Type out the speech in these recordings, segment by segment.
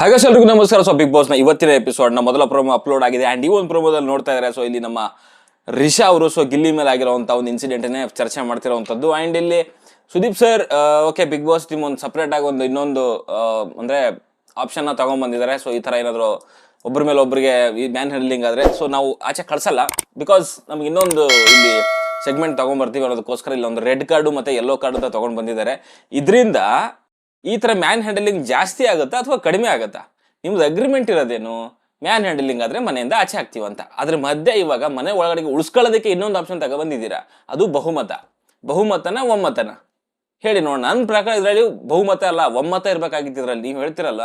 ಹಾಗೆ ಎಲ್ರಿಗೂ ನಮಸ್ಕಾರ. ಸೊ ಬಿಗ್ ಬಾಸ್ ನ ಇವತ್ತಿನ ಎಪಿಸೋಡ್ ನ ಮೊದಲ ಪ್ರೋಮೋ ಅಪ್ಲೋಡ್ ಆಗಿದೆ ಅಂಡ್ ಈ ಒಂದು ಪ್ರೋಮೋದಲ್ಲಿ ನೋಡ್ತಾ ಇದ್ದಾರೆ. ಸೊ ಇಲ್ಲಿ ನಮ್ಮ ರಿಷಾ ಅವರು ಸೊ ಗಿಲ್ಲಿ ಮೇಲೆ ಆಗಿರುವಂತ ಒಂದು ಇನ್ಸಿಡೆಂಟ್ ಚರ್ಚೆ ಮಾಡ್ತಿರುವಂತದ್ದು. ಅಂಡ್ ಇಲ್ಲಿ Sudeep sir okay big boss team ಒಂದು ಸಪರೇಟ್ ಆಗಿ ಒಂದು ಇನ್ನೊಂದು ಅಂದ್ರೆ ಆಪ್ಷನ್ ನ ತಗೊಂಡ್ ಬಂದಿದ್ದಾರೆ. ಸೊ ಈ ತರ ಏನಾದ್ರು ಒಬ್ಬರ ಮೇಲೆ ಒಬ್ಬರಿಗೆ ಈ ಮ್ಯಾನ್ ಹ್ಯಾಂಡ್ಲಿಂಗ್ ಆದ್ರೆ ಸೊ ನಾವು ಆಚೆ ಕಳ್ಸಲ್ಲ, ಬಿಕಾಸ್ ನಮ್ಗೆ ಇನ್ನೊಂದು ಇಲ್ಲಿ ಸೆಗ್ಮೆಂಟ್ ತಗೊಂಡ್ ಬರ್ತೀವಿ ಅನ್ನೋದಕ್ಕೋಸ್ಕರ ಇಲ್ಲ ಒಂದು ರೆಡ್ ಕಾರ್ಡು ಮತ್ತೆ ಯೆಲ್ಲೋ ಕಾರ್ಡ್ ಅಂತ ತಗೊಂಡ್ ಬಂದಿದ್ದಾರೆ. ಇದರಿಂದ ಈ ತರ ಮ್ಯಾನ್ ಹ್ಯಾಂಡಲಿಂಗ್ ಜಾಸ್ತಿ ಆಗುತ್ತಾ ಅಥವಾ ಕಡಿಮೆ ಆಗುತ್ತಾ? ನಿಮ್ದು ಅಗ್ರಿಮೆಂಟ್ ಇರೋದೇನು? ಮ್ಯಾನ್ ಹ್ಯಾಂಡಲಿಂಗ್ ಆದ್ರೆ ಮನೆಯಿಂದ ಆಚೆ ಹಾಕ್ತೀವಂತ. ಅದ್ರ ಮಧ್ಯೆ ಇವಾಗ ಮನೆ ಒಳಗಡೆ ಉಳಿಸ್ಕೊಳ್ಳೋದಕ್ಕೆ ಇನ್ನೊಂದು ಆಪ್ಷನ್ ತಗೊಬಂದಿದ್ದೀರಾ, ಅದು ಬಹುಮತನ ಒಮ್ಮತನ ಹೇಳಿ ನೋಡೋಣ. ನನ್ನ ಪ್ರಕಾರ ಇದರಲ್ಲಿ ಬಹುಮತ ಅಲ್ಲ ಒಮ್ಮತ ಇರ್ಬೇಕಾಗಿತ್ತು. ಇದ್ರಲ್ಲಿ ನೀವು ಹೇಳ್ತಿರಲ್ಲ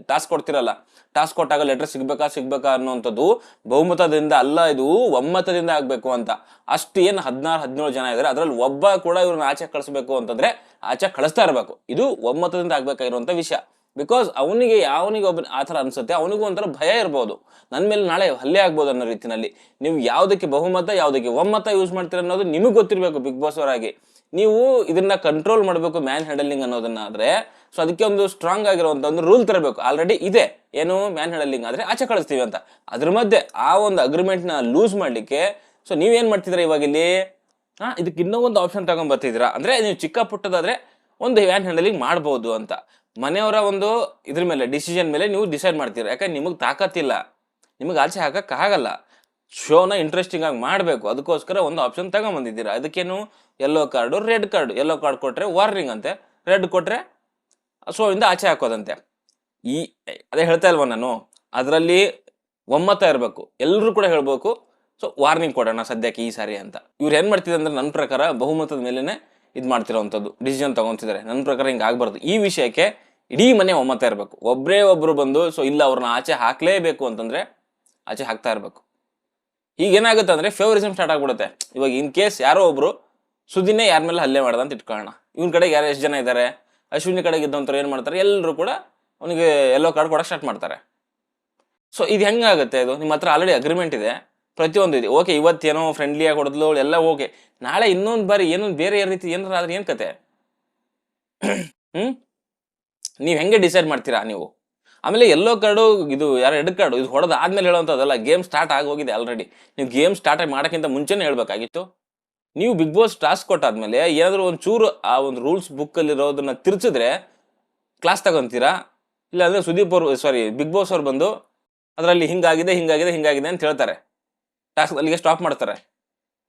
ಟಾಸ್ಕ್ ಕೊಡ್ತಿರಲ್ಲ, ಟಾಸ್ಕ್ ಕೊಟ್ಟಾಗ ಲೆಟರ್ ಸಿಗ್ಬೇಕಾ ಅನ್ನುವಂಥದ್ದು ಬಹುಮತದಿಂದ ಅಲ್ಲ, ಇದು ಒಮ್ಮತದಿಂದ ಆಗ್ಬೇಕು ಅಂತ. ಅಷ್ಟು ಏನು 16-17 ಜನ ಇದ್ದಾರೆ, ಅದ್ರಲ್ಲಿ ಒಬ್ಬ ಕೂಡ ಇವ್ರನ್ನ ಆಚೆ ಕಳಿಸ್ಬೇಕು ಅಂತಂದ್ರೆ ಆಚೆ ಕಳಿಸ್ತಾ ಇರ್ಬೇಕು. ಇದು ಒಮ್ಮತದಿಂದ ಆಗ್ಬೇಕಾಗಿರುವಂತ ವಿಷಯ. ಬಿಕಾಸ್ ಯಾವನಿಗೆ ಒಬ್ಬ ಆತರ ಅನ್ಸುತ್ತೆ, ಅವನಿಗೂ ಒಂಥರ ಭಯ ಇರ್ಬೋದು, ನನ್ನ ಮೇಲೆ ನಾಳೆ ಹಲ್ಲೆ ಆಗ್ಬೋದು ಅನ್ನೋ ರೀತಿನಲ್ಲಿ. ನೀವು ಯಾವ್ದಕ್ಕೆ ಬಹುಮತ ಯಾವ್ದಕ್ಕೆ ಒಮ್ಮತ ಯೂಸ್ ಮಾಡ್ತೀರ ಅನ್ನೋದು ನಿಮಗೆ ಗೊತ್ತಿರ್ಬೇಕು. ಬಿಗ್ ಬಾಸ್ ಅವರಾಗಿ ನೀವು ಇದನ್ನ ಕಂಟ್ರೋಲ್ ಮಾಡಬೇಕು ಮ್ಯಾನ್ ಹ್ಯಾಂಡಲಿಂಗ್ ಅನ್ನೋದನ್ನ ಆದ್ರೆ. ಸೊ ಅದಕ್ಕೆ ಒಂದು ಸ್ಟ್ರಾಂಗ್ ಆಗಿರುವಂತ ಒಂದು ರೂಲ್ ತರಬೇಕು. ಆಲ್ರೆಡಿ ಇದೆ, ಏನು ಮ್ಯಾನ್ ಹ್ಯಾಂಡಲಿಂಗ್ ಆದ್ರೆ ಆಚೆ ಕಳಿಸ್ತೀವಿ ಅಂತ. ಅದ್ರ ಮಧ್ಯೆ ಆ ಒಂದು ಅಗ್ರಿಮೆಂಟ್ ನ ಲೂಸ್ ಮಾಡ್ಲಿಕ್ಕೆ ಸೊ ನೀವೇನ್ ಮಾಡ್ತಿದ್ರ ಇವಾಗ ಇಲ್ಲಿ ಇದಕ್ಕೆ ಇನ್ನೂ ಒಂದು ಆಪ್ಷನ್ ತಗೊಂಡ್ ಬರ್ತಿದ್ದೀರಾ. ಅಂದ್ರೆ ನೀವು ಚಿಕ್ಕ ಪುಟ್ಟದಾದ್ರೆ ಒಂದು ಮ್ಯಾನ್ ಹ್ಯಾಂಡಲಿಂಗ್ ಮಾಡ್ಬೋದು ಅಂತ. ಮನೆಯವರ ಒಂದು ಇದ್ರ ಮೇಲೆ ಡಿಸಿಷನ್ ಮೇಲೆ ನೀವು ಡಿಸೈಡ್ ಮಾಡ್ತೀರಾ. ಯಾಕಂದ್ರೆ ನಿಮಗೆ ತಾಕತ್ತಿಲ್ಲ, ನಿಮಗೆ ಆಚೆ ಹಾಕಕ್ ಆಗಲ್ಲ. ಶೋನ ಇಂಟ್ರೆಸ್ಟಿಂಗ್ ಆಗಿ ಮಾಡಬೇಕು, ಅದಕ್ಕೋಸ್ಕರ ಒಂದು ಆಪ್ಷನ್ ತಗೊಂಡ್ಬಂದಿದ್ದೀರಾ. ಅದಕ್ಕೇನು yellow card red card. Yellow card ಕೊಟ್ರೆ ವಾರ್ನಿಂಗ್ ಅಂತೆ, ರೆಡ್ ಕೊಟ್ರೆ ಶೋ ಇಂದ ಆಚೆ ಹಾಕೋದಂತೆ. ಅದೇ ಹೇಳ್ತಾ ಇಲ್ವಾ ನಾನು, ಅದರಲ್ಲಿ ಒಮ್ಮತ ಇರಬೇಕು, ಎಲ್ಲರೂ ಕೂಡ ಹೇಳ್ಬೇಕು. ಸೊ ವಾರ್ನಿಂಗ್ ಕೊಡೋಣ ಸದ್ಯಕ್ಕೆ ಈ ಸಾರಿ ಅಂತ. ಇವ್ರು ಏನ್ ಮಾಡ್ತಿದ್ದಾರೆ ಅಂದ್ರೆ ನನ್ನ ಪ್ರಕಾರ ಬಹುಮತದ ಮೇಲೆನೆ ಇದು ಮಾಡ್ತಿರೋವಂಥದ್ದು ಡಿಸಿಷನ್ ತಗೊಂತಿದ್ದಾರೆ. ನನ್ನ ಪ್ರಕಾರ ಹಿಂಗೆ ಆಗ್ಬಾರ್ದು. ಈ ವಿಷಯಕ್ಕೆ ಇಡೀ ಮನೆ ಒಮ್ಮತ ಇರಬೇಕು. ಒಬ್ರು ಬಂದು ಸೊ ಇಲ್ಲ ಅವ್ರನ್ನ ಆಚೆ ಹಾಕ್ಲೇಬೇಕು ಅಂತಂದ್ರೆ ಆಚೆ ಹಾಕ್ತಾ ಇರ್ಬೇಕು. ಈಗ ಏನಾಗುತ್ತೆ ಅಂದ್ರೆ ಫೇವರಿಸಮ್ ಸ್ಟಾರ್ಟ್ ಆಗ್ಬಿಡುತ್ತೆ. ಇವಾಗ ಇನ್ ಕೇಸ್ ಯಾರೋ ಒಬ್ರು ಸುದಿನೇ ಯಾರ ಮೇಲೆ ಹಲ್ಲೆ ಮಾಡ್ದ ಅಂತ ಇಟ್ಕೊಳ್ಳೋಣ. ಇವನ್ ಕಡೆಗೆ ಯಾರು ಎಷ್ಟು ಜನ ಇದ್ದಾರೆ, ಅಶ್ವಿನಿ ಕಡೆಗೆ ಇದ್ದಂಥವ್ರು ಏನ್ ಮಾಡ್ತಾರೆ, ಎಲ್ಲರೂ ಕೂಡ ಅವನಿಗೆ ಯೆಲ್ಲೋ ಕಾರ್ಡ್ ಕೊಡಕ್ಕೆ ಸ್ಟಾರ್ಟ್ ಮಾಡ್ತಾರೆ. ಸೊ ಇದು ಹೆಂಗಾಗುತ್ತೆ? ಇದು ನಿಮ್ಮ ಹತ್ರ ಆಲ್ರೆಡಿ ಅಗ್ರಿಮೆಂಟ್ ಇದೆ, ಪ್ರತಿಯೊಂದು ಇದೆ. ಓಕೆ ಇವತ್ತೇನೋ ಫ್ರೆಂಡ್ಲಿಯಾಗಿ ಹೊಡೆದ್ಲು ಎಲ್ಲ ಓಕೆ, ನಾಳೆ ಇನ್ನೊಂದು ಬಾರಿ ಏನೊಂದು ಬೇರೆ ರೀತಿ ಏನಾರ ಆದ್ರೆ ಏನ್ ಕತೆ? ನೀವ್ ಹೆಂಗೆ ಡಿಸೈಡ್ ಮಾಡ್ತೀರಾ ನೀವು? ಆಮೇಲೆ ಯೆಲ್ಲೋ ಕಾರ್ಡು ಇದು ಯಾರು ರೆಡ್ ಕಾರ್ಡು ಇದು ಹೊಡೆದ ಆದ್ಮೇಲೆ ಹೇಳುವಂಥದ್ದಲ್ಲ, ಗೇಮ್ ಸ್ಟಾರ್ಟ್ ಆಗೋಗಿದೆ ಆಲ್ರೆಡಿ. ನೀವು ಗೇಮ್ ಸ್ಟಾರ್ಟ್ ಮಾಡೋಕ್ಕಿಂತ ಮುಂಚೆನೇ ಹೇಳ್ಬೇಕಾಗಿತ್ತು. ನೀವು ಬಿಗ್ ಬಾಸ್ ಟಾಸ್ಕ್ ಕೊಟ್ಟಾದ್ಮೇಲೆ ಏನಾದ್ರು ಒಂಚೂರು ಆ ಒಂದು ರೂಲ್ಸ್ ಬುಕ್ ಅಲ್ಲಿ ಇರೋದನ್ನ ತಿರ್ಚಿದ್ರೆ ಕ್ಲಾಸ್ ತಗೊಂತೀರಾ? ಇಲ್ಲ ಅಂದ್ರೆ ಸುದೀಪ್ ಅವರು ಬಿಗ್ ಬಾಸ್ ಅವ್ರು ಬಂದು ಅದರಲ್ಲಿ ಹಿಂಗಾಗಿದೆ ಅಂತ ಹೇಳ್ತಾರೆ, ಟಾಸ್ಕ್ ಅಲ್ಲಿಗೆ ಸ್ಟಾಪ್ ಮಾಡ್ತಾರೆ.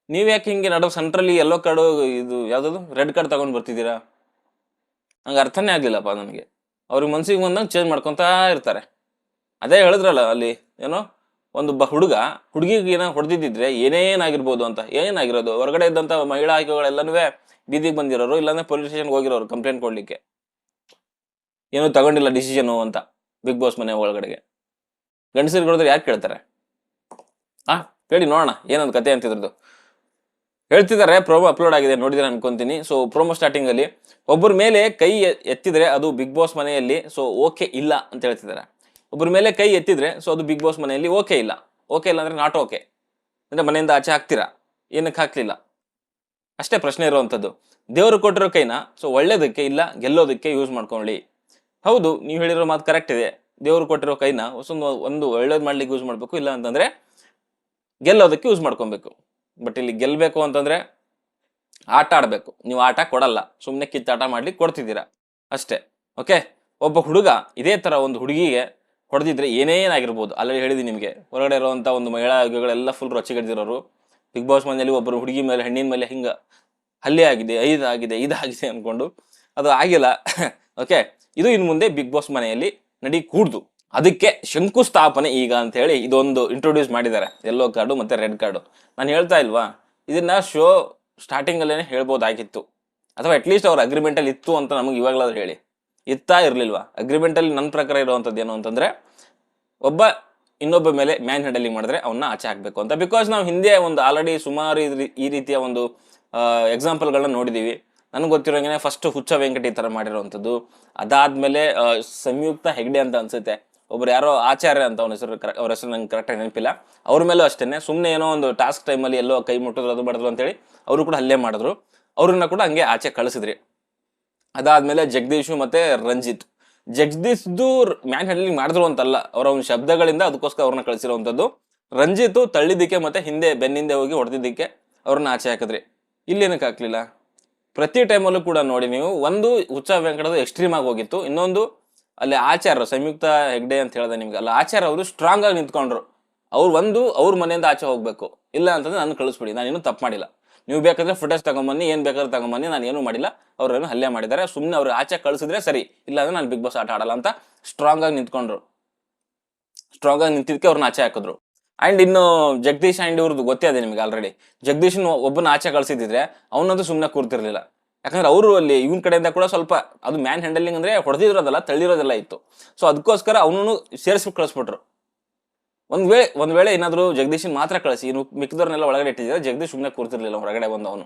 ನೀವ್ ಯಾಕೆ ಹಿಂಗೆ ಸೆಂಟ್ರಲ್ಲಿ ಯೆಲ್ಲೋ ಕಾರ್ಡು ಇದು ಯಾವ್ದು ರೆಡ್ ಕಾರ್ಡ್ ತಗೊಂಡ್ ಬರ್ತಿದ್ದೀರಾ? ನಂಗೆ ಅರ್ಥನೇ ಆಗ್ಲಿಲ್ಲಪ್ಪ ನನಗೆ. ಅವ್ರಿಗೆ ಮನ್ಸಿಗೆ ಬಂದಂಗೆ ಚೇಂಜ್ ಮಾಡ್ಕೊತಾ ಇರ್ತಾರೆ. ಅದೇ ಹೇಳಿದ್ರಲ್ಲ ಅಲ್ಲಿ ಏನೋ ಒಂದು ಹುಡುಗಿಗೆ ಏನೋ ಹೊಡೆದಿದ್ದಿದ್ರೆ ಏನೇನಾಗಿರ್ಬೋದು ಅಂತ. ಏನಾಗಿರೋದು? ಹೊರಗಡೆ ಇದ್ದಂತ ಮಹಿಳಾ ಆಯ್ಕೆಗಳೆಲ್ಲನೂ ಬೀದಿಗೆ ಬಂದಿರೋರು, ಇಲ್ಲಾಂದ್ರೆ ಪೊಲೀಸ್ ಸ್ಟೇಷನ್ಗೆ ಹೋಗಿರೋರು ಕಂಪ್ಲೇಂಟ್ ಕೊಡ್ಲಿಕ್ಕೆ. ಏನೂ ತಗೊಂಡಿಲ್ಲ ಡಿಸಿಷನು ಅಂತ ಬಿಗ್ ಬಾಸ್ ಮನೆ ಒಳಗಡೆಗೆ. ಗಂಡಸರಿಗೆ ಹೊಡೆದ್ರೆ ಯಾಕೆ ಕೇಳ್ತಾರೆ? ಕೇಳಿ ನೋಡೋಣ ಏನೊಂದು ಕತೆ ಅಂತಿದ್ರದ್ದು. ಹೇಳ್ತಿದ್ದಾರೆ, ಪ್ರೋಮೋ ಅಪ್ಲೋಡ್ ಆಗಿದೆ, ನೋಡಿದ್ರೆ ಅನ್ಕೊಂತೀನಿ. ಸೊ ಪ್ರೋಮೋ ಸ್ಟಾರ್ಟಿಂಗ್ ಅಲ್ಲಿ ಒಬ್ಬರ ಮೇಲೆ ಕೈ ಎತ್ತಿದ್ರೆ ಅದು ಬಿಗ್ ಬಾಸ್ ಮನೆಯಲ್ಲಿ ಸೊ ಓಕೆ ಇಲ್ಲ ಅಂತ ಹೇಳ್ತಿದ್ದಾರೆ. ಒಬ್ಬರ ಮೇಲೆ ಕೈ ಎತ್ತಿದ್ರೆ ಸೊ ಅದು ಬಿಗ್ ಬಾಸ್ ಮನೆಯಲ್ಲಿ ಓಕೆ ಇಲ್ಲ ಅಂದ್ರೆ ನಾಟ್ ಓಕೆ ಅಂದ್ರೆ ಮನೆಯಿಂದ ಆಚೆ ಹಾಕ್ತೀರಾ? ಏನಕ್ಕೆ ಹಾಕ್ಲಿಲ್ಲ ಅಷ್ಟೇ ಪ್ರಶ್ನೆ ಇರುವಂತದ್ದು. ದೇವರು ಕೊಟ್ಟಿರೋ ಕೈನ ಸೊ ಒಳ್ಳೇದಕ್ಕೆ ಇಲ್ಲ ಗೆಲ್ಲೋದಕ್ಕೆ ಯೂಸ್ ಮಾಡ್ಕೊಳ್ಳಿ. ಹೌದು, ನೀವು ಹೇಳಿರೋ ಮಾತು ಕರೆಕ್ಟ್ ಇದೆ. ದೇವ್ರು ಕೊಟ್ಟಿರೋ ಕೈನ ಒಂದು ಒಳ್ಳೇದ್ ಮಾಡ್ಲಿಕ್ಕೆ ಯೂಸ್ ಮಾಡ್ಬೇಕು, ಇಲ್ಲ ಅಂತಂದ್ರೆ ಗೆಲ್ಲೋದಕ್ಕೆ ಯೂಸ್ ಮಾಡ್ಕೊಬೇಕು. ಬಟ್ ಇಲ್ಲಿ ಗೆಲ್ಬೇಕು ಅಂತಂದ್ರೆ ಆಟ ಆಡ್ಬೇಕು. ನೀವು ಆಟ ಕೊಡಲ್ಲ, ಸುಮ್ಮನೆ ಕಿತ್ತಾಟ ಮಾಡ್ಲಿಕ್ಕೆ ಕೊಡ್ತಿದ್ದೀರಾ ಅಷ್ಟೇ. ಓಕೆ, ಒಬ್ಬ ಹುಡುಗ ಇದೇ ತರ ಒಂದು ಹುಡುಗಿಗೆ ಹೊಡೆದಿದ್ರೆ ಏನೇನಾಗಿರ್ಬೋದು ಆಲ್ರೆಡಿ ಹೇಳಿದೀನಿ ನಿಮಗೆ. ಹೊರಗಡೆ ಇರುವಂತ ಒಂದು ಮಹಿಳಾ ಆಯೋಗಗಳೆಲ್ಲ ಫುಲ್ ರೊಚ್ಚಿಗೆಡ್ದಿರೋರು. ಬಿಗ್ ಬಾಸ್ ಮನೆಯಲ್ಲಿ ಒಬ್ಬರು ಹುಡುಗಿ ಮೇಲೆ ಹೆಣ್ಣಿನ ಮೇಲೆ ಹಿಂಗ ಹಲ್ಲೆ ಆಗಿದೆ, ಇದಾಗಿದೆ ಅನ್ಕೊಂಡು ಅದು ಆಗಿಲ್ಲ. ಓಕೆ, ಇದು ಇನ್ನು ಮುಂದೆ ಬಿಗ್ ಬಾಸ್ ಮನೆಯಲ್ಲಿ ನಡಿ ಕೂಡ್ದು. ಅದಕ್ಕೆ ಶಂಕುಸ್ಥಾಪನೆ ಈಗ ಅಂತ ಹೇಳಿ ಇದೊಂದು ಇಂಟ್ರೊಡ್ಯೂಸ್ ಮಾಡಿದ್ದಾರೆ, ಯೆಲ್ಲೋ ಕಾರ್ಡು ಮತ್ತೆ ರೆಡ್ ಕಾರ್ಡು. ನಾನು ಹೇಳ್ತಾ ಇಲ್ವಾ, ಇದನ್ನ ಶೋ ಸ್ಟಾರ್ಟಿಂಗ್ ಅಲ್ಲೇನೆ ಹೇಳ್ಬೋದಾಗಿತ್ತು, ಅಥವಾ ಅಟ್ಲೀಸ್ಟ್ ಅವ್ರ ಅಗ್ರಿಮೆಂಟ್ ಅಲ್ಲಿ ಇತ್ತು ಅಂತ ನಮಗೆ ಇವಾಗಲಾದ್ರೂ ಹೇಳಿ. ಇರ್ಲಿಲ್ವಾ ಅಗ್ರಿಮೆಂಟ್ ಅಲ್ಲಿ? ನನ್ನ ಪ್ರಕಾರ ಇರುವಂತದ್ದು ಏನು ಅಂತಂದ್ರೆ, ಒಬ್ಬ ಇನ್ನೊಬ್ಬ ಮೇಲೆ ಮ್ಯಾನ್ ಹ್ಯಾಂಡಲಿಂಗ್ ಮಾಡಿದ್ರೆ ಅವನ್ನ ಆಚೆ ಹಾಕ್ಬೇಕು ಅಂತ. ಬಿಕಾಸ್ ನಾವು ಹಿಂದೆ ಒಂದು ಆಲ್ರೆಡಿ ಸುಮಾರು ಈ ರೀತಿಯ ಒಂದು ಎಕ್ಸಾಂಪಲ್ಗಳನ್ನ ನೋಡಿದೀವಿ. ನನಗೆ ಗೊತ್ತಿರೋಂಗೆ ಫಸ್ಟ್ ಹುಚ್ಚ ವೆಂಕಟಿ ತರ ಮಾಡಿರುವಂಥದ್ದು. ಅದಾದ್ಮೇಲೆ ಸಂಯುಕ್ತ ಹೆಗ್ಡೆ ಅಂತ ಅನ್ಸುತ್ತೆ, ಒಬ್ರು ಯಾರೋ ಆಚಾರ್ಯ ಅಂತ ಅವ್ರ ಹೆಸರು ನಂಗೆ ಕರೆಕ್ಟಾಗಿ ನೆನಪಿಲ್ಲ. ಅವ್ರ ಮೇಲೂ ಅಷ್ಟೇನೆ ಸುಮ್ಮನೆ ಏನೋ ಒಂದು ಟಾಸ್ಕ್ ಟೈಮಲ್ಲಿ ಎಲ್ಲೋ ಕೈ ಮುಟ್ಟಿದ್ರು ಅದು ಮಾಡಿದ್ರು ಅಂತೇಳಿ ಅವರು ಕೂಡ ಹಲ್ಲೆ ಮಾಡಿದ್ರು. ಅವ್ರನ್ನ ಕೂಡ ಹಂಗೆ ಆಚೆ ಕಳಿಸಿದ್ರಿ. ಅದಾದ್ಮೇಲೆ ಜಗದೀಶು ಮತ್ತೆ ರಂಜಿತ್ ಜಗದೀಶ್ದು ಮ್ಯಾನ್ ಹ್ಯಾಂಡ್ಲಿಂಗ್ ಮಾಡಿದ್ರು ಅಂತಲ್ಲ, ಅವರ ಒಂದು ಶಬ್ದಗಳಿಂದ ಅದಕ್ಕೋಸ್ಕರ ಅವ್ರನ್ನ ಕಳಿಸಿರುವಂಥದ್ದು. ರಂಜಿತ್ ತಳ್ಳಿದ್ದಕ್ಕೆ ಮತ್ತೆ ಹಿಂದೆ ಬೆನ್ನಿಂದೆ ಹೋಗಿ ಹೊಡೆದಿದ್ದಕ್ಕೆ ಅವ್ರನ್ನ ಆಚೆ ಹಾಕಿದ್ರಿ. ಇಲ್ಲೇನಕ್ಕೆ ಹಾಕ್ಲಿಲ್ಲ? ಪ್ರತಿ ಟೈಮಲ್ಲೂ ಕೂಡ ನೋಡಿ ನೀವು, ಒಂದು ಹುಚ್ಚ ವೆಂಕಟದ ಎಕ್ಸ್ಟ್ರೀಮ್ ಆಗಿ ಹೋಗಿತ್ತು, ಇನ್ನೊಂದು ಅಲ್ಲಿ ಆಚಾರ್ಯ ಸಂಯುಕ್ತ ಹೆಗ್ಡೆ ಅಂತ ಹೇಳಿದೆ ನಿಮ್ಗೆ, ಅಲ್ಲ ಆಚಾರ್ಯ ಅವರು ಸ್ಟ್ರಾಂಗ್ ಆಗಿ ನಿಂತ್ಕೊಂಡ್ರು. ಅವ್ರ ಮನೆಯಿಂದ ಆಚೆ ಹೋಗ್ಬೇಕು, ಇಲ್ಲ ಅಂತಂದ್ರೆ ನಾನು ಕಳಿಸ್ಬಿಡಿ, ನಾನು ಇನ್ನೂ ತಪ್ಪು ಮಾಡಿಲ್ಲ, ನೀವು ಬೇಕಾದ್ರೆ ಫುಟೇಜ್ ತಗೊಂಬನ್ನಿ, ಏನ್ ಬೇಕಾದ್ರೆ ತಗೊಂಬನ್ನಿ, ನಾನು ಏನೂ ಮಾಡಿಲ್ಲ, ಅವ್ರೇನು ಹಲ್ಲೆ ಮಾಡಿದ್ದಾರೆ, ಸುಮ್ಮನೆ ಅವ್ರಿಗೆ ಆಚೆ ಕಳಿಸಿದ್ರೆ ಸರಿ, ಇಲ್ಲ ಅಂದ್ರೆ ನಾನು ಬಿಗ್ ಬಾಸ್ ಆಟ ಆಡಲ್ಲ ಅಂತ ಸ್ಟ್ರಾಂಗ್ ಆಗಿ ನಿಂತ್ಕೊಂಡ್ರು. ಸ್ಟ್ರಾಂಗ್ ಆಗಿ ನಿಂತಿದ್ದಕ್ಕೆ ಅವ್ರನ್ನ ಆಚೆ ಹಾಕಿದ್ರು. ಅಂಡ್ ಇನ್ನು ಜಗದೀಶ್ ಅಂಡ್ ಇವ್ರದ್ದು ಗೊತ್ತೇ ಅದೇ ನಿಮ್ಗೆ ಆಲ್ರೆಡಿ. ಜಗದೀಶನ್ ಒಬ್ಬನ ಆಚೆ ಕಳ್ಸಿದ್ರೆ ಅವನಂತೂ ಸುಮ್ಮನೆ ಕೂರ್ತಿರ್ಲಿಲ್ಲ, ಯಾಕಂದ್ರೆ ಅವರು ಅಲ್ಲಿ ಇವನ್ ಕಡೆಯಿಂದ ಕೂಡ ಸ್ವಲ್ಪ ಅದು ಮ್ಯಾನ್ ಹ್ಯಾಂಡಲಿಂಗ್ ಅಂದ್ರೆ ಹೊಡೆದಿರೋದಲ್ಲ ತಳ್ಳಿರೋದೆಲ್ಲ ಇತ್ತು. ಸೊ ಅದಕ್ಕೋಸ್ಕರ ಅವನು ಸೇರಿಸ್ಬಿಟ್ಟು ಕಳಿಸ್ಬಿಟ್ರು. ಒಂದ್ ವೇಳೆ ಏನಾದ್ರು ಜಗದೀಶನ್ ಮಾತ್ರ ಕಳಿಸಿ ಇನ್ನು ಮಿಕ್ಕಿದವ್ರನ್ನೆಲ್ಲ ಒಳಗಡೆ ಇಟ್ಟಿದ್ರೆ ಜಗದೀಶ್ ಸುಮ್ಮನೆ ಕೂರ್ತಿರ್ಲಿಲ್ಲ, ಹೊರಗಡೆ ಬಂದ ಅವನು.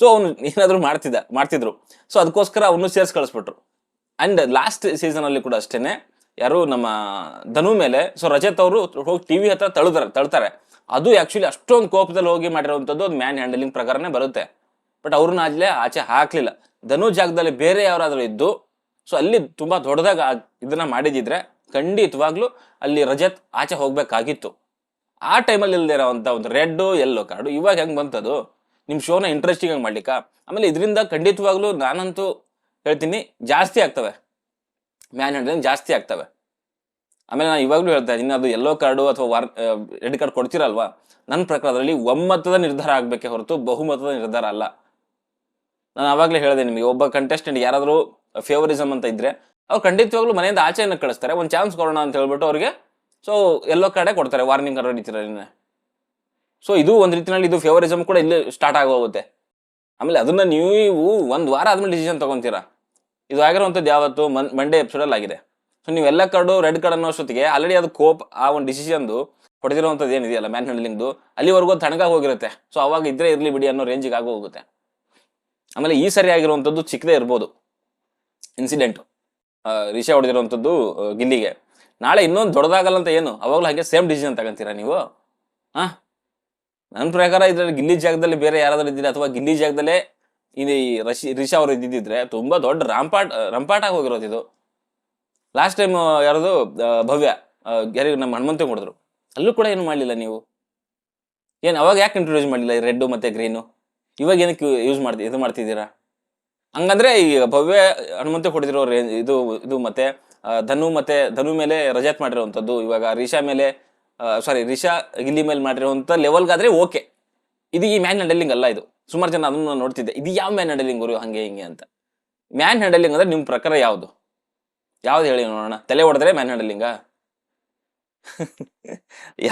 ಸೊ ಅವನು ಏನಾದ್ರು ಮಾಡ್ತಿದ್ರು. ಸೊ ಅದಕ್ಕೋಸ್ಕರ ಅವನು ಸೇರ್ಸ್ ಕಳಿಸ್ಬಿಟ್ರು. ಅಂಡ್ ಲಾಸ್ಟ್ ಸೀಸನ್ ಅಲ್ಲಿ ಕೂಡ ಅಷ್ಟೇನೆ, ಯಾರು ನಮ್ಮ ಧನು ಮೇಲೆ ಸೊ ರಜತ್ ಅವರು ಹೋಗಿ ಟಿವಿ ಹತ್ರ ತಳ್ತಾರೆ. ಅದು ಆಕ್ಚುಲಿ ಅಷ್ಟೊಂದು ಕೋಪದಲ್ಲಿ ಹೋಗಿ ಮಾಡಿರುವಂತದ್ದು ಅದು ಮ್ಯಾನ್ ಹ್ಯಾಂಡಲಿಂಗ್ ಪ್ರಕಾರನೇ ಬರುತ್ತೆ. ಬಟ್ ಅವ್ರನ್ನ ಆಚೆ ಹಾಕ್ಲಿಲ್ಲ. ಧನು ಜಾಗದಲ್ಲಿ ಬೇರೆ ಯಾರಾದ್ರೂ ಇದ್ದು ಸೊ ಅಲ್ಲಿ ತುಂಬಾ ದೊಡ್ಡದಾಗ ಇದನ್ನ ಮಾಡಿದಿದ್ರೆ ಖಂಡಿತವಾಗ್ಲೂ ಅಲ್ಲಿ ರಜತ್ ಆಚೆ ಹೋಗ್ಬೇಕಾಗಿತ್ತು. ಆ ಟೈಮಲ್ಲಿ ಇಲ್ದೇ ಇರೋಂಥ ಒಂದು ರೆಡ್ ಯೆಲ್ಲೋ ಕಾರ್ಡು ಇವಾಗ ಹೆಂಗ್ ಬಂತದು? ನಿಮ್ ಶೋನ ಇಂಟ್ರೆಸ್ಟಿಂಗ್ ಆಗಿ ಮಾಡ್ಲಿಕ್ಕ? ಆಮೇಲೆ ಇದರಿಂದ ಖಂಡಿತವಾಗ್ಲೂ ನಾನಂತೂ ಹೇಳ್ತೀನಿ ಜಾಸ್ತಿ ಆಗ್ತವೆ, ಮ್ಯಾನ್ ಹ್ಯಾಂಡಲಿಂಗ್ ಜಾಸ್ತಿ ಆಗ್ತವೆ. ಆಮೇಲೆ ನಾನು ಇವಾಗ್ಲೂ ಹೇಳ್ತಾ ಇದ್ದೀನಿ, ಅದು ಯೆಲ್ಲೋ ಕಾರ್ಡು ಅಥವಾ ರೆಡ್ ಕಾರ್ಡ್ ಕೊಡ್ತೀರಲ್ವಾ, ನನ್ನ ಪ್ರಕಾರದಲ್ಲಿ ಒಮ್ಮತದ ನಿರ್ಧಾರ ಆಗ್ಬೇಕೆ ಹೊರತು ಬಹುಮತದ ನಿರ್ಧಾರ ಅಲ್ಲ. ನಾನು ಆವಾಗಲೇ ಹೇಳಿದೆ ನಿಮಗೆ, ಒಬ್ಬ ಕಂಟೆಸ್ಟೆಂಟ್ ಯಾರಾದರೂ ಫೇವರಿಸಮ್ ಅಂತ ಇದ್ರೆ ಅವ್ರು ಖಂಡಿತವಾಗ್ಲೂ ಮನೆಯಿಂದ ಆಚೆಯನ್ನು ಕಳಿಸ್ತಾರೆ, ಒಂದು ಚಾನ್ಸ್ ಕೊಡೋಣ ಅಂತ ಹೇಳ್ಬಿಟ್ಟು ಅವ್ರಿಗೆ ಸೊ ಯೆಲ್ಲೋ ಕಾರ್ಡೇ ಕೊಡ್ತಾರೆ, ವಾರ್ನಿಂಗ್ ಕಾರ್ಡ್ ಹೊಡಿತೀರ. ಸೊ ಇದು ಒಂದು ರೀತಿಯಲ್ಲಿ ಇದು ಫೇವರಿಸಮ್ ಕೂಡ ಇಲ್ಲಿ ಸ್ಟಾರ್ಟ್ ಆಗೋಗುತ್ತೆ. ಆಮೇಲೆ ಅದನ್ನ ನೀವು ಒಂದು ವಾರ ಆದ್ಮೇಲೆ ಡಿಸಿಷನ್ ತಗೊಂತೀರಾ. ಇದು ಆಗಿರುವಂಥದ್ದು ಯಾವತ್ತು ಮಂಡೇ ಎಪಿಸೋಡಲ್ಲಿ ಆಗಿದೆ. ಸೊ ನೀವು ಎಲ್ಲ ಕಾರ್ಡು ರೆಡ್ ಕಾರ್ಡ್ ಅನ್ನೋ ಅಷ್ಟೊತ್ತಿಗೆ ಆಲ್ರೆಡಿ ಅದು ಆ ಒಂದು ಡಿಸಿಷನ್ದು ಹೊಡೆದಿರುವಂಥದ್ದು ಏನಿದೆಯಲ್ಲ ಮ್ಯಾನ್ ಹ್ಯಾಂಡಲಿಂಗ್ದು, ಅಲ್ಲಿವರೆಗೂ ತಣ್ಣಗಾಗಿ ಹೋಗಿರುತ್ತೆ. ಸೊ ಅವಾಗ ಇದ್ರೆ ಇರ್ಲಿ ಬಿಡಿ ಅನ್ನೋ ರೇಂಜಿಗೆ ಆಗೋ ಹೋಗುತ್ತೆ. ಆಮೇಲೆ ಈ ಸರಿ ಆಗಿರುವಂಥದ್ದು ಚಿಕ್ಕದೇ ಇರ್ಬೋದು ಇನ್ಸಿಡೆಂಟ್, ರಿಷಾ ಹೊಡೆದಿರುವಂಥದ್ದು ಗಿಲ್ಲಿಗೆ. ನಾಳೆ ಇನ್ನೊಂದು ದೊಡ್ಡದಾಗಲ್ಲ ಅಂತ ಏನು ಅವಾಗಲೂ ಹಾಗೆ ಸೇಮ್ ಡಿಸಿಷನ್ ತಗೊಂತೀರಾ ನೀವು? ನನ್ನ ಪ್ರಕಾರ ಇದ್ರಲ್ಲಿ ಗಿಲ್ಲಿ ಜಾಗದಲ್ಲಿ ಬೇರೆ ಯಾರಾದ್ರೂ ಇದ್ದಿದ್ರೆ, ಅಥವಾ ಗಿಲ್ಲಿ ಜಾಗದಲ್ಲೇ ಈ ರಿಷಾ ಅವರು ಇದ್ದಿದ್ರೆ ತುಂಬಾ ದೊಡ್ಡ ರಂಪಾಟಾಗಿ ಹೋಗಿರೋದು ಇದು. ಲಾಸ್ಟ್ ಟೈಮ್ ಯಾರದು ಭವ್ಯ ಯಾರಿಗೆ ನಮ್ಮ ಹನುಮಂತ ಹೊಡೆದ್ರು, ಅಲ್ಲೂ ಕೂಡ ಏನು ಮಾಡಲಿಲ್ಲ ನೀವು. ಏನು ಅವಾಗ ಯಾಕೆ ಇಂಟ್ರೊಡ್ಯೂಸ್ ಮಾಡಲಿಲ್ಲ ಈ ರೆಡ್ ಮತ್ತೆ ಗ್ರೀನು? ಇವಾಗ ಏನಕ್ಕೆ ಯೂಸ್ ಮಾಡ್ತಿದ್ದೀರಾ? ಹಂಗಂದ್ರೆ ಈ ಭವ್ಯ ಹನುಮಂತ ಹೊಡೆದಿರೋ ಇದು ಮತ್ತೆ ಧನು ಮೇಲೆ ರಜತ್ ಮಾಡಿರುವಂಥದ್ದು, ಇವಾಗ ರಿಷಾ ಮೇಲೆ ರಿಷಾ ಗಿಲ್ಲಿ ಮೇಲೆ ಮಾಡಿರುವಂಥ ಲೆವೆಲ್ಗಾದ್ರೆ ಓಕೆ. ಇದು ಈ ಮ್ಯಾನ್ ಹ್ಯಾಂಡಲಿಂಗ್ ಅಲ್ಲ. ಇದು ಸುಮಾರು ಜನ ಅದನ್ನು ನೋಡ್ತಿದ್ದೆ, ಇದು ಯಾವ ಮ್ಯಾನ್ ಹ್ಯಾಂಡಲಿಂಗ್ ಅವರು ಹಂಗೆ ಹಿಂಗೆ ಅಂತ. ಮ್ಯಾನ್ ಹ್ಯಾಂಡಲಿಂಗ್ ಅಂದ್ರೆ ನಿಮ್ಮ ಪ್ರಕಾರ ಯಾವ್ದು ಹೇಳಿ ನೋಡೋಣ? ತಲೆ ಹೊಡೆದ್ರೆ ಮ್ಯಾನ್ ಹ್ಯಾಂಡಲಿಂಗಾ?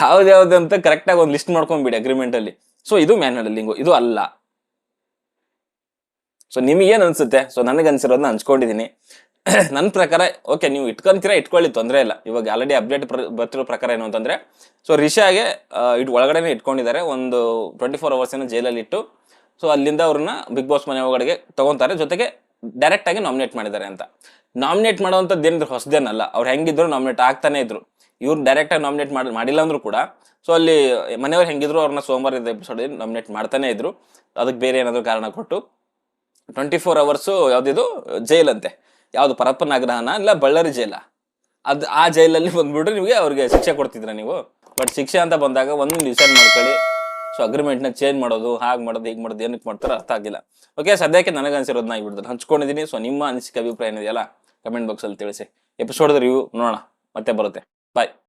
ಯಾವ್ದು ಅಂತ ಕರೆಕ್ಟಾಗಿ ಒಂದು ಲಿಸ್ಟ್ ಮಾಡ್ಕೊಂಡ್ಬಿಡಿ ಅಗ್ರಿಮೆಂಟ್ ಅಲ್ಲಿ. ಸೊ ಇದು ಮ್ಯಾನ್ ಹ್ಯಾಂಡಲಿಂಗು, ಇದು ಅಲ್ಲ. ಸೊ ನಿಮಗೇನು ಅನ್ಸುತ್ತೆ? ಸೊ ನನಗೆ ಅನ್ಸಿರೋದನ್ನ ಹಂಚ್ಕೊಂಡಿದ್ದೀನಿ. ನನ್ನ ಪ್ರಕಾರ ಓಕೆ, ನೀವು ಇಟ್ಕೊಂತೀರಾ ಇಟ್ಕೊಳ್ಳಿ, ತೊಂದರೆ ಇಲ್ಲ. ಇವಾಗ ಆಲ್ರೆಡಿ ಅಪ್ಡೇಟ್ ಬರ್ತಿರೋ ಪ್ರಕಾರ ಏನು ಅಂತಂದ್ರೆ, ಸೊ ರಿಷಾಗೆ ಒಳಗಡೆನೆ ಇಟ್ಕೊಂಡಿದ್ದಾರೆ, ಒಂದು 24 hours ಏನೋ ಜೈಲಲ್ಲಿ ಇಟ್ಟು, ಸೊ ಅಲ್ಲಿಂದ ಅವ್ರನ್ನ ಬಿಗ್ ಬಾಸ್ ಮನೆ ಒಳಗಡೆಗೆ ತಗೊಂತಾರೆ. ಜೊತೆಗೆ ಡೈರೆಕ್ಟ್ ಆಗಿ ನಾಮಿನೇಟ್ ಮಾಡಿದ್ದಾರೆ ಅಂತ. ನಾಮಿನೇಟ್ ಮಾಡೋವಂಥದ್ದು ಏನಿದ್ರು ಹೊಸದೇನಲ್ಲ, ಅವ್ರು ಹೆಂಗಿದ್ರು ನಾಮಿನೇಟ್ ಆಗ್ತಾನೆ ಇದ್ರು. ಇವ್ರು ಡೈರೆಕ್ಟ್ ಆಗಿ ನಾಮಿನೇಟ್ ಮಾಡಿಲ್ಲ ಅಂದ್ರೂ ಕೂಡ ಸೊ ಅಲ್ಲಿ ಮನೆಯವ್ರು ಹೆಂಗಿದ್ರು ಅವ್ರನ್ನ ಸೋಮವಾರ ಎಪಿಸೋಡ್ ನಾಮಿನೇಟ್ ಮಾಡ್ತಾನೆ ಇದ್ರು. ಅದಕ್ಕೆ ಬೇರೆ ಏನಾದ್ರು ಕಾರಣ ಕೊಟ್ಟು 24 hours ಯಾವ್ದಿದು ಜೈಲಂತೆ, ಯಾವ್ದು ಪರಪ್ಪನ ಆಗ್ರಹನ ಇಲ್ಲ ಬಳ್ಳಾರಿ ಜೈಲ, ಆ ಜೈಲಲ್ಲಿ ಬಂದ್ಬಿಟ್ಟು ನಿಮಗೆ ಅವ್ರಿಗೆ ಶಿಕ್ಷೆ ಕೊಡ್ತಿದ್ರ ನೀವು. ಬಟ್ ಶಿಕ್ಷೆ ಅಂತ ಬಂದಾಗ ಒಂದು ಡಿಸೈಡ್ ಮಾಡ್ಕೊಳ್ಳಿ. ಸೊ ಅಗ್ರಿಮೆಂಟ್ನ ಚೇಂಜ್ ಮಾಡೋದು, ಹಾಗೆ ಮಾಡೋದು, ಹೀಗೆ ಮಾಡೋದು, ಏನಕ್ಕೆ ಮಾಡ್ತಾರೋ ಅರ್ಥ ಆಗಿಲ್ಲ. ಓಕೆ, ಸದ್ಯಕ್ಕೆ ನನಗನ್ಸಿರೋದನ್ನ ಆಗಿಬಿಡ್ತಾರೆ ಹಂಚ್ಕೊಂಡಿದ್ದೀನಿ. ಸೊ ನಿಮ್ಮ ಅನಿಸಿಕೆ ಅಭಿಪ್ರಾಯ ಏನಿದೆಯಲ್ಲ ಕಮೆಂಟ್ ಬಾಕ್ಸಲ್ಲಿ ತಿಳಿಸಿ. ಎಪಿಸೋಡ್ ರಿವ್ಯೂ ನೋಡೋಣ, ಮತ್ತೆ ಬರುತ್ತೆ. ಬಾಯ್.